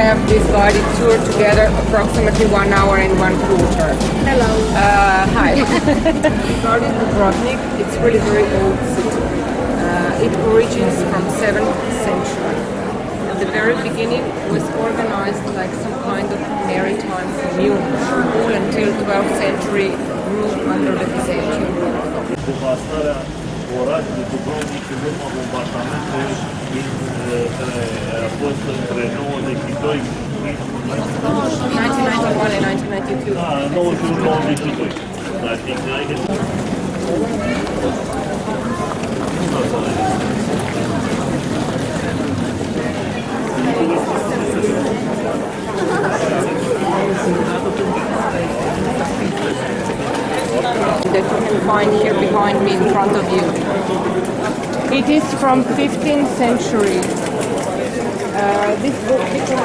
Have this guided tour together approximately 1 hour and 1/4. Hello. Hi. Starting Dubrovnik, it's really very old city. It originates from 7th century. At the very beginning was organized like some kind of maritime commune, all until 12th century ruled under the Byzantine rule. Devastarea orașului Dubrovnik în urma bombardamentului a fost între 92 și 1991 and 1992. Da, 91-92. Practic, that you can find here behind me in front of you. It is from 15th century. This book became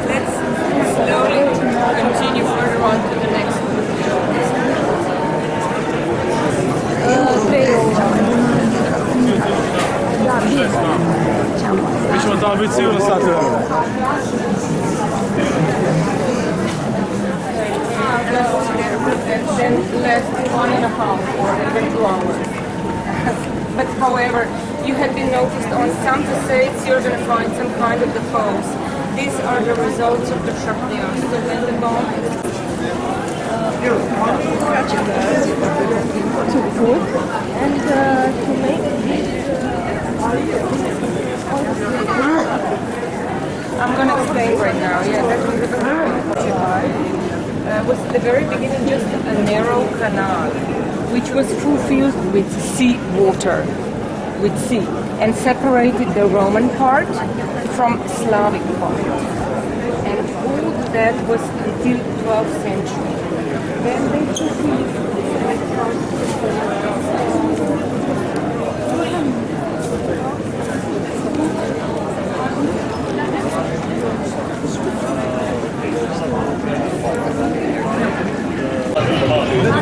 Let's slowly continue further on to the next one. Mi smo tamo biti sigurno sat vremena. Then left 1.5 or even 2 hours. But however, you have been noticed on some facades you're going to find some kind of the foams. These are the results of the shrapnel. So when the bomb To put and to make I'm going to explain right now. Yeah, that was was at the very beginning just a narrow canal, which was fulfilled with sea water, with sea, and separated the Roman part from Slavic part. And all that was until 12th century. Then they fulfilled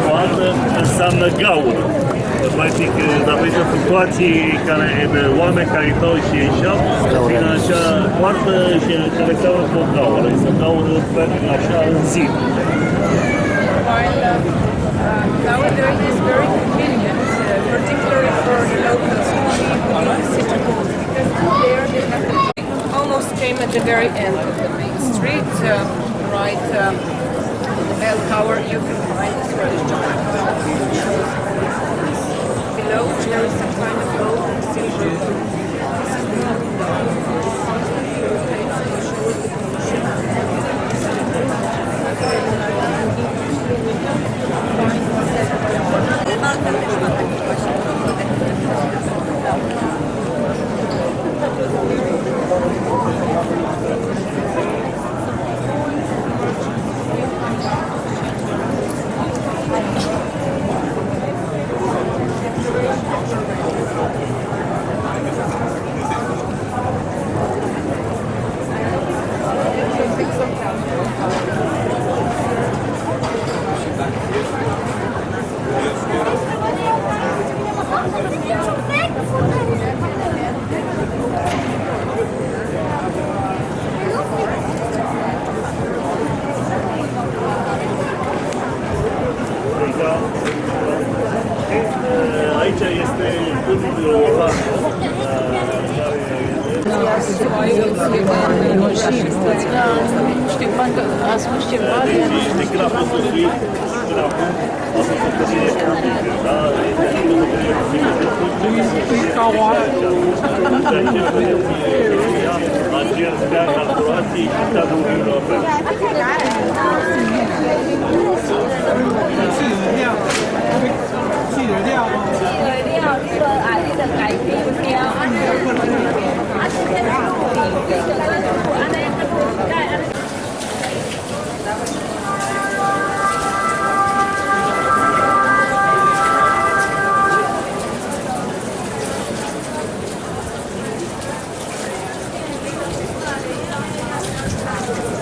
Toată înseamnă gaură. Practic, datorită fluctuației de oameni care intrau și ieșeau din acea poartă și care seamănă cu o gaură. Este o gaură așa în zid. While nowadays is very convenient, particularly for locals who live in the city, because there they have almost came at the very end of the main street, right the bell tower. You can find this really below. There is some kind of gold and silver.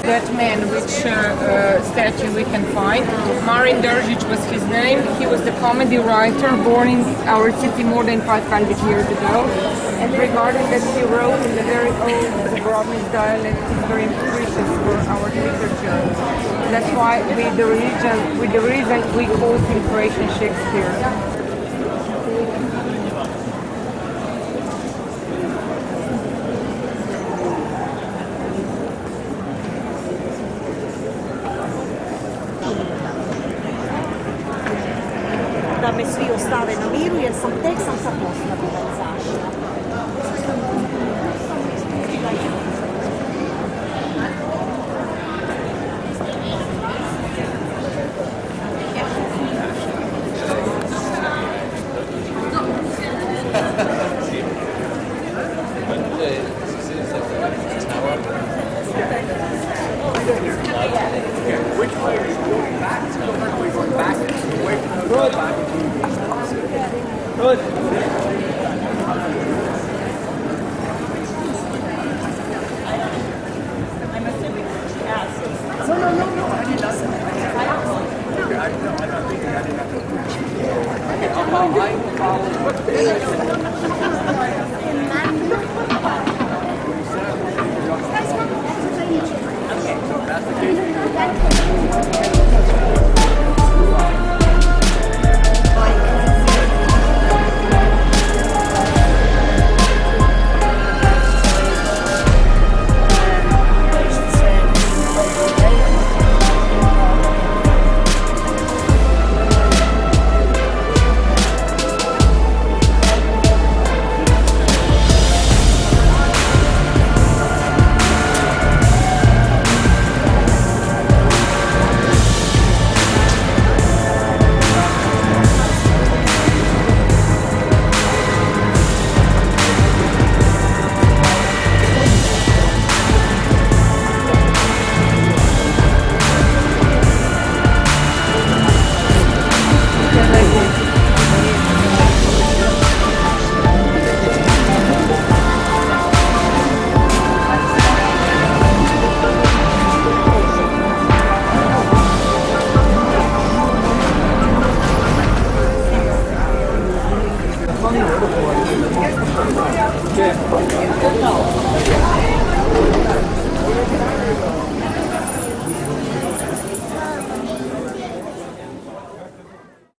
That man, which statue we can find. Marin Derzic was his name. He was the comedy writer born in our city more than 500 years ago. And regarding that he wrote in the very old Dubrovnik dialect, it's very precious for our literature. That's why with the reason we call him Croatian Shakespeare. Da me svi ostave na miru jer tek sam zaposlena bila izašla. Yeah.